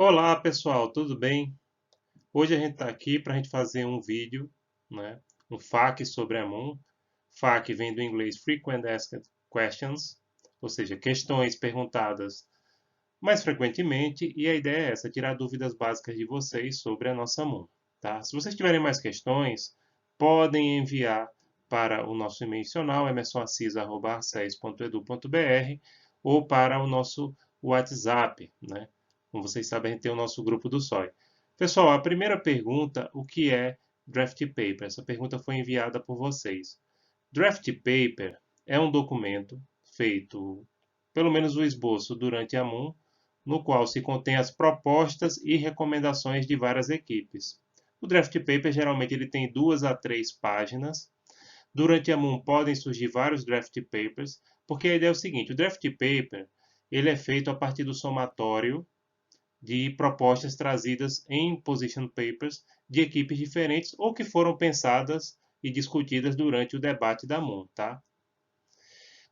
Olá pessoal, tudo bem? Hoje a gente está aqui para a gente fazer um vídeo, né? Um FAQ sobre a Moon. FAQ vem do inglês Frequent Asked Questions, ou seja, questões perguntadas mais frequentemente, e a ideia é essa, tirar dúvidas básicas de vocês sobre a nossa Moon, tá? Se vocês tiverem mais questões, podem enviar para o nosso e-mail institucional, emersonassis.arces.edu.br, ou para o nosso WhatsApp, né? Como vocês sabem, a gente tem o nosso grupo do SOI. Pessoal, a primeira pergunta, o que é Draft Paper? Essa pergunta foi enviada por vocês. Draft Paper é um documento feito, pelo menos o esboço, durante a Moon, no qual se contém as propostas e recomendações de várias equipes. O Draft Paper geralmente ele tem 2 a 3 páginas. Durante a Moon podem surgir vários Draft Papers, porque a ideia é o seguinte, o Draft Paper ele é feito a partir do somatório de propostas trazidas em position papers de equipes diferentes ou que foram pensadas e discutidas durante o debate da Moon, tá?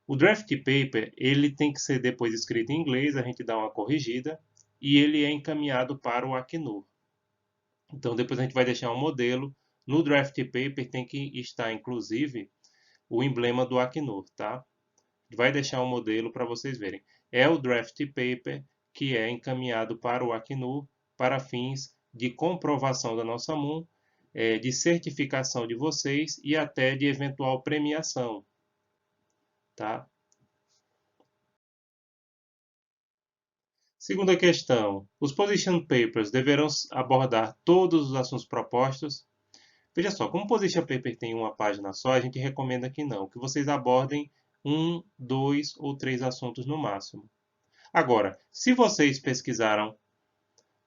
O draft paper ele tem que ser depois escrito em inglês, a gente dá uma corrigida e ele é encaminhado para o Acnur. Então depois a gente vai deixar um modelo. No draft paper tem que estar inclusive o emblema do Acnur, tá? Vai deixar um modelo para vocês verem. É o draft paper que é encaminhado para o Acnur para fins de comprovação da nossa Moon, de certificação de vocês e até de eventual premiação, tá? Segunda questão: os position papers deverão abordar todos os assuntos propostos? Veja só, como o position paper tem uma página só, a gente recomenda que não, que vocês abordem um, dois ou três assuntos no máximo. Agora, se vocês pesquisaram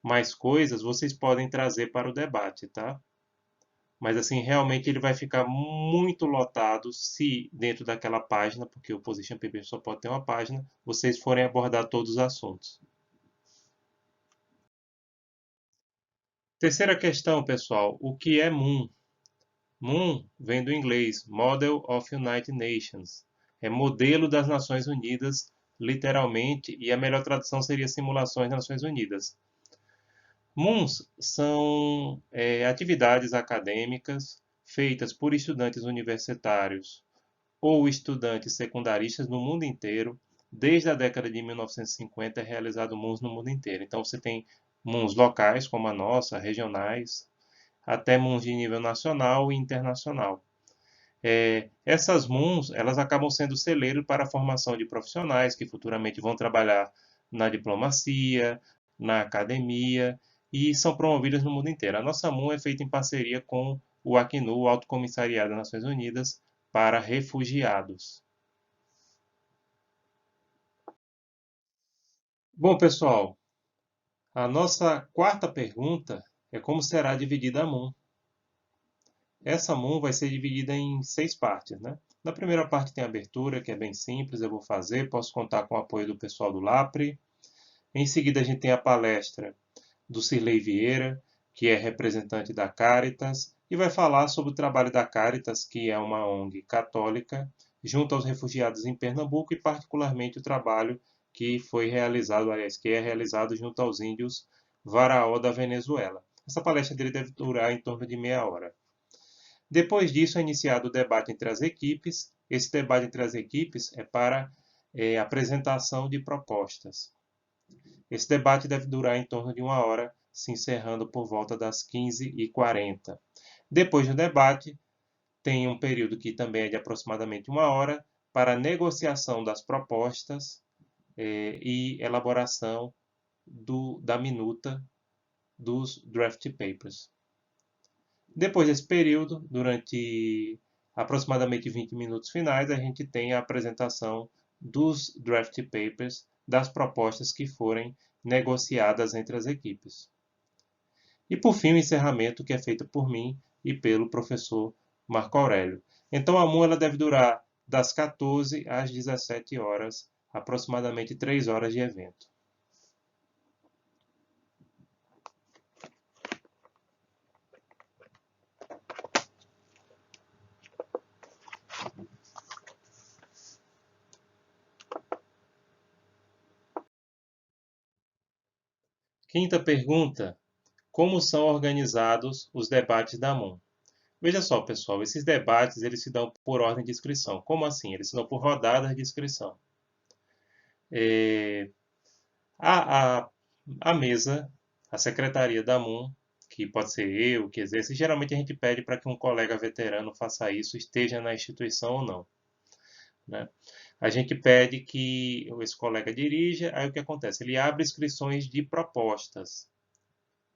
mais coisas, vocês podem trazer para o debate, tá? Mas assim, realmente ele vai ficar muito lotado se dentro daquela página, porque o Position Paper só pode ter uma página, vocês forem abordar todos os assuntos. Terceira questão, pessoal, o que é Moon? Moon vem do inglês Model of United Nations. É modelo das Nações Unidas, literalmente, e a melhor tradução seria simulações das Nações Unidas. Moons são atividades acadêmicas feitas por estudantes universitários ou estudantes secundaristas no mundo inteiro. Desde a década de 1950 é realizado Moons no mundo inteiro. Então você tem Moons locais, como a nossa, regionais, até Moons de nível nacional e internacional. Essas Moons elas acabam sendo celeiro para a formação de profissionais que futuramente vão trabalhar na diplomacia, na academia e são promovidas no mundo inteiro. A nossa Moon é feita em parceria com o Acnu, o Alto Comissariado das Nações Unidas para Refugiados. Bom, pessoal, a nossa quarta pergunta é como será dividida a Moon. Essa Moon vai ser dividida em 6 partes, né? Na primeira parte tem a abertura, que é bem simples, eu vou fazer, posso contar com o apoio do pessoal do LAPRE. Em seguida a gente tem a palestra do Cirlei Vieira, que é representante da Caritas, e vai falar sobre o trabalho da Caritas, que é uma ONG católica, junto aos refugiados em Pernambuco, e particularmente o trabalho que foi realizado, aliás, que é realizado junto aos índios Varaó da Venezuela. Essa palestra dele deve durar em torno de meia hora. Depois disso, é iniciado o debate entre as equipes. Esse debate entre as equipes é para apresentação de propostas. Esse debate deve durar em torno de uma hora, se encerrando por volta das 15h40. Depois do debate, tem um período que também é de aproximadamente uma hora para negociação das propostas e elaboração da minuta dos draft papers. Depois desse período, durante aproximadamente 20 minutos finais, a gente tem a apresentação dos draft papers, das propostas que forem negociadas entre as equipes. E por fim, o encerramento, que é feito por mim e pelo professor Marco Aurélio. Então a MUN ela deve durar das 14 às 17 horas, aproximadamente 3 horas de evento. Quinta pergunta: como são organizados os debates da MUN? Veja só, pessoal, esses debates eles se dão por ordem de inscrição. Como assim? Eles se dão por rodadas de inscrição. É, a, a, a mesa, a secretaria da MUN, que pode ser eu que exerce, geralmente a gente pede para que um colega veterano faça isso, esteja na instituição ou não, né? A gente pede que esse colega dirija, aí o que acontece? Ele abre inscrições de propostas,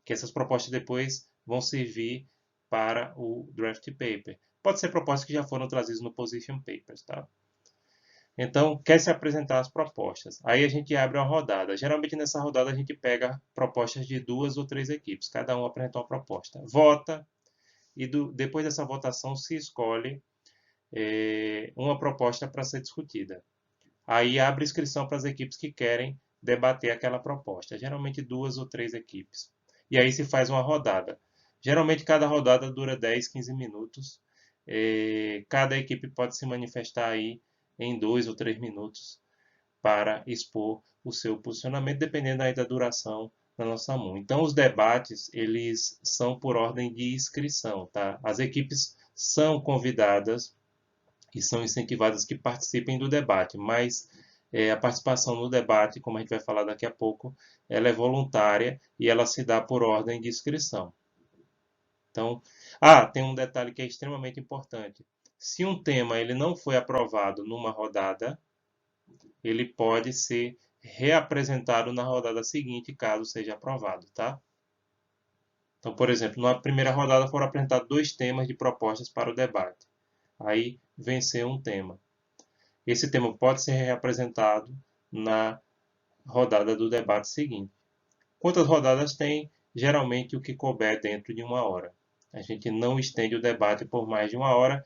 que essas propostas depois vão servir para o draft paper. Pode ser propostas que já foram trazidas no position papers, tá? Então, quer se apresentar as propostas. Aí a gente abre uma rodada. Geralmente nessa rodada a gente pega propostas de 2 ou 3 equipes. Cada um apresentou uma proposta. Vota e depois dessa votação se escolhe uma proposta para ser discutida. Aí abre inscrição para as equipes que querem debater aquela proposta. Geralmente 2 ou 3 equipes. E aí se faz uma rodada. Geralmente cada rodada dura 10, 15 minutos. Cada equipe pode se manifestar aí em 2 ou 3 minutos para expor o seu posicionamento, dependendo aí da duração da nossa mão. Então, os debates, eles são por ordem de inscrição, tá? As equipes são convidadas e são incentivadas que participem do debate, mas a participação no debate, como a gente vai falar daqui a pouco, ela é voluntária e ela se dá por ordem de inscrição. Então, tem um detalhe que é extremamente importante. Se um tema ele não foi aprovado numa rodada, ele pode ser reapresentado na rodada seguinte, caso seja aprovado, tá? Então, por exemplo, na primeira rodada foram apresentados 2 temas de propostas para o debate. Aí venceu um tema. Esse tema pode ser reapresentado na rodada do debate seguinte. Quantas rodadas tem? Geralmente o que couber dentro de 1 hora. A gente não estende o debate por mais de 1 hora.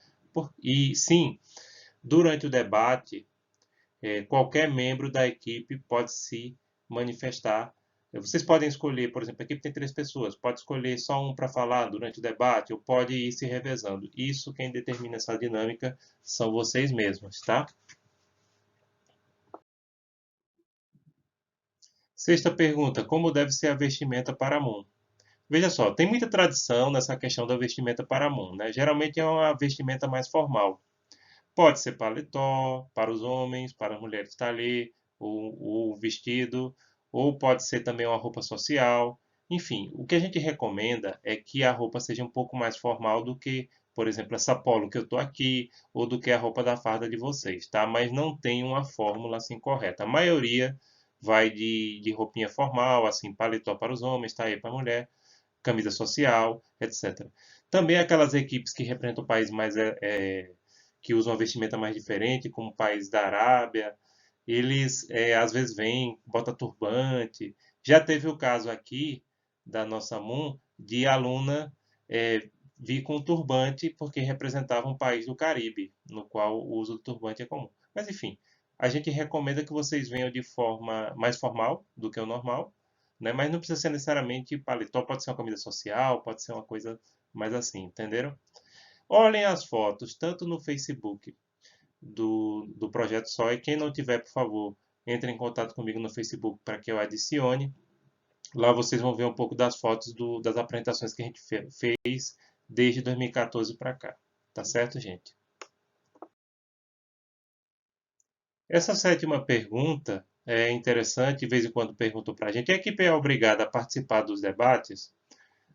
E sim, durante o debate, qualquer membro da equipe pode se manifestar. Vocês podem escolher, por exemplo, a equipe tem 3 pessoas, pode escolher só um para falar durante o debate ou pode ir se revezando. Isso quem determina essa dinâmica são vocês mesmos, tá? Sexta pergunta: como deve ser a vestimenta para a MUN? Veja só, tem muita tradição nessa questão da vestimenta para a MUN, né? Geralmente é uma vestimenta mais formal. Pode ser paletó para os homens, para as mulheres está ali, o vestido, ou pode ser também uma roupa social. Enfim, o que a gente recomenda é que a roupa seja um pouco mais formal do que, por exemplo, essa polo que eu estou aqui, ou do que a roupa da farda de vocês, tá? Mas não tem uma fórmula assim correta. A maioria vai de roupinha formal, assim, paletó para os homens, tá aí para a mulher, camisa social, etc. Também aquelas equipes que representam o país mais que usam uma vestimenta mais diferente, como o país da Arábia, eles às vezes vêm, bota turbante. Já teve o caso aqui da nossa MUN de aluna vir com turbante porque representava um país do Caribe, no qual o uso do turbante é comum. Mas enfim, a gente recomenda que vocês venham de forma mais formal do que o normal, né? Mas não precisa ser necessariamente paletó, pode ser uma camisa social, pode ser uma coisa mais assim, entenderam? Olhem as fotos, tanto no Facebook do Projeto SOI. Quem não tiver, por favor, entre em contato comigo no Facebook para que eu adicione. Lá vocês vão ver um pouco das fotos das apresentações que a gente fez desde 2014 para cá. Tá certo, gente? Essa sétima pergunta é interessante, de vez em quando perguntam para a gente: a equipe é obrigada a participar dos debates?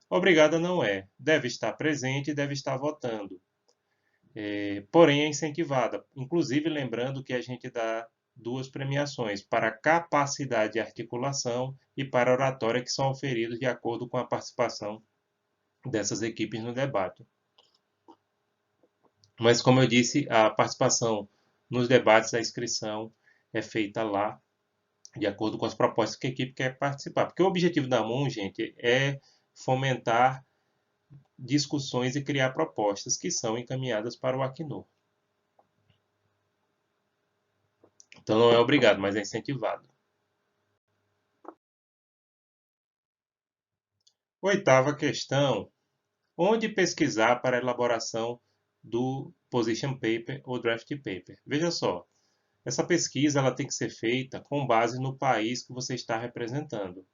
Obrigada não é. Deve estar presente e deve estar votando. Porém, é incentivada. Inclusive, lembrando que a gente dá 2 premiações, para capacidade de articulação e para oratória, que são oferidos de acordo com a participação dessas equipes no debate. Mas, como eu disse, a participação nos debates, a inscrição é feita lá, de acordo com as propostas que a equipe quer participar. Porque o objetivo da MUN, gente, é fomentar discussões e criar propostas que são encaminhadas para o Acnur. Então não é obrigado, mas é incentivado. Oitava questão: onde pesquisar para a elaboração do position paper ou draft paper? Veja só, essa pesquisa ela tem que ser feita com base no país que você está representando.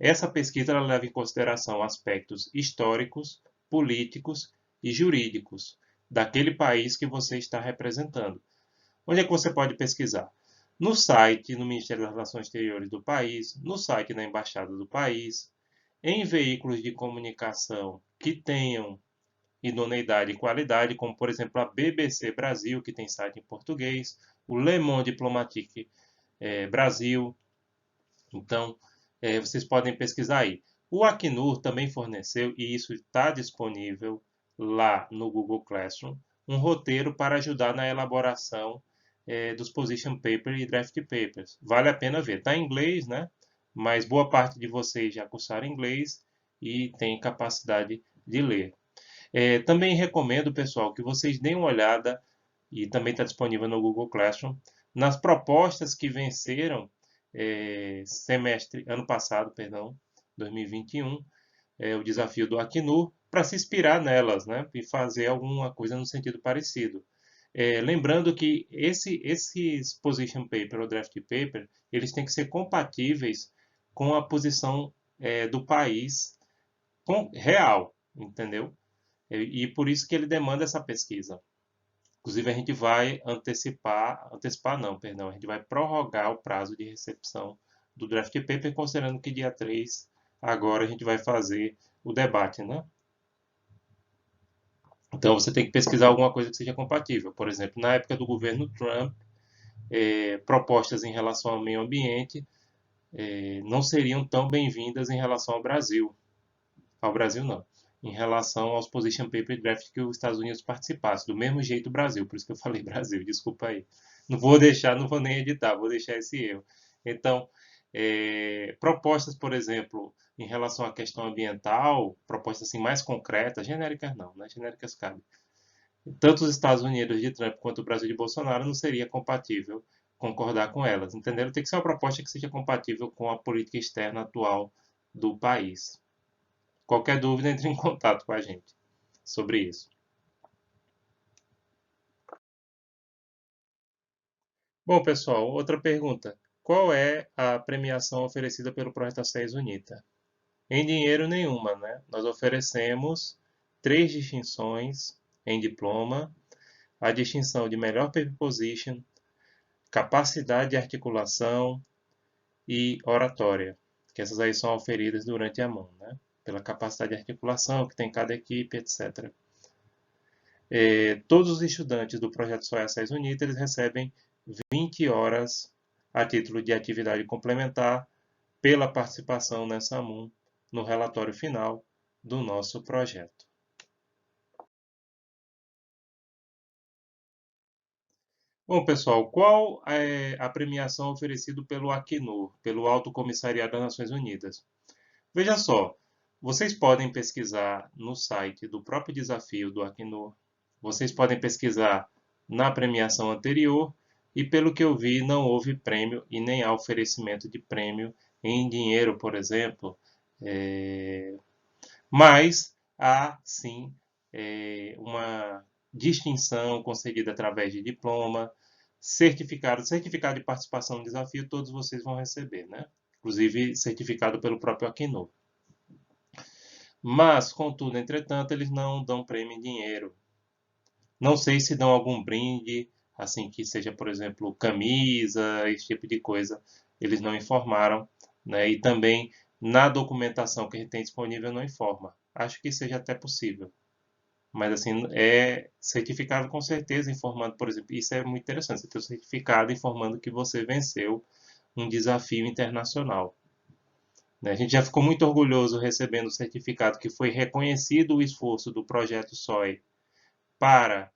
Essa pesquisa ela leva em consideração aspectos históricos, políticos e jurídicos daquele país que você está representando. Onde é que você pode pesquisar? No site, no Ministério das Relações Exteriores do país, no site da Embaixada do país, em veículos de comunicação que tenham idoneidade e qualidade, como por exemplo a BBC Brasil, que tem site em português, o Le Monde Diplomatique Brasil. Então, vocês podem pesquisar aí. O Acnur também forneceu, e isso está disponível lá no Google Classroom, um roteiro para ajudar na elaboração dos Position Papers e Draft Papers. Vale a pena ver. Está em inglês, né? Mas boa parte de vocês já cursaram inglês e tem capacidade de ler. Também recomendo, pessoal, que vocês deem uma olhada, e também está disponível no Google Classroom, nas propostas que venceram ano passado, perdão, 2021, o desafio do Acnur, para se inspirar nelas, né, e fazer alguma coisa no sentido parecido. Lembrando que esses position paper ou draft paper, eles têm que ser compatíveis com a posição do país real, entendeu? E por isso que ele demanda essa pesquisa. Inclusive, a gente vai antecipar não, perdão, a gente vai prorrogar o prazo de recepção do draft paper, considerando que dia 3, agora a gente vai fazer o debate, né? Então, você tem que pesquisar alguma coisa que seja compatível. Por exemplo, na época do governo Trump, propostas em relação ao meio ambiente não seriam tão bem-vindas em relação ao Brasil. Ao Brasil, não. Em relação aos position paper e draft que os Estados Unidos participassem. Do mesmo jeito o Brasil, por isso que eu falei Brasil, desculpa aí. Não vou nem editar, vou deixar esse erro. Então, propostas, por exemplo, em relação à questão ambiental, propostas assim mais concretas, genéricas não, né? Genéricas cabem. Tanto os Estados Unidos de Trump quanto o Brasil de Bolsonaro não seria compatível concordar com elas, entenderam? Tem que ser uma proposta que seja compatível com a política externa atual do país. Qualquer dúvida, entre em contato com a gente sobre isso. Bom, pessoal, outra pergunta. Qual é a premiação oferecida pelo Projeto Acés UNITA? Em dinheiro nenhuma, né? Nós oferecemos 3 distinções em diploma, a distinção de melhor paper position, capacidade de articulação e oratória, que essas aí são auferidas durante a mão, né? Pela capacidade de articulação que tem cada equipe, etc. Todos os estudantes do projeto SOE Acés UNITA eles recebem 20 horas a título de atividade complementar pela participação nessa MUN no relatório final do nosso projeto. Bom, pessoal, qual é a premiação oferecida pelo Acnur, pelo Alto Comissariado das Nações Unidas? Veja só, vocês podem pesquisar no site do próprio desafio do Acnur, vocês podem pesquisar na premiação anterior e, pelo que eu vi, não houve prêmio e nem há oferecimento de prêmio em dinheiro, por exemplo. Mas há, sim, uma distinção concedida através de diploma, certificado de participação no desafio, todos vocês vão receber, né? Inclusive certificado pelo próprio Acnur. Mas, contudo, entretanto, eles não dão prêmio em dinheiro. Não sei se dão algum brinde, assim que seja, por exemplo, camisa, esse tipo de coisa. Eles não informaram, né? E também na documentação que a gente tem disponível não informa. Acho que seja até possível. Mas assim, é certificado com certeza informando, por exemplo, isso é muito interessante, você ter um certificado informando que você venceu um desafio internacional. A gente já ficou muito orgulhoso recebendo o certificado que foi reconhecido o esforço do projeto SOI para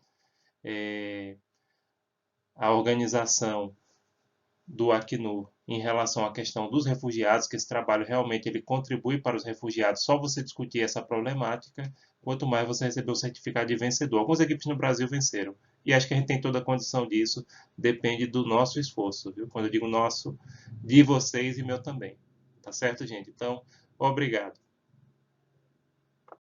a organização do Acnur em relação à questão dos refugiados, que esse trabalho realmente ele contribui para os refugiados, só você discutir essa problemática, quanto mais você receber o certificado de vencedor. Algumas equipes no Brasil venceram, e acho que a gente tem toda a condição disso, depende do nosso esforço, viu? Quando eu digo nosso, de vocês e meu também. Tá certo, gente? Então, obrigado.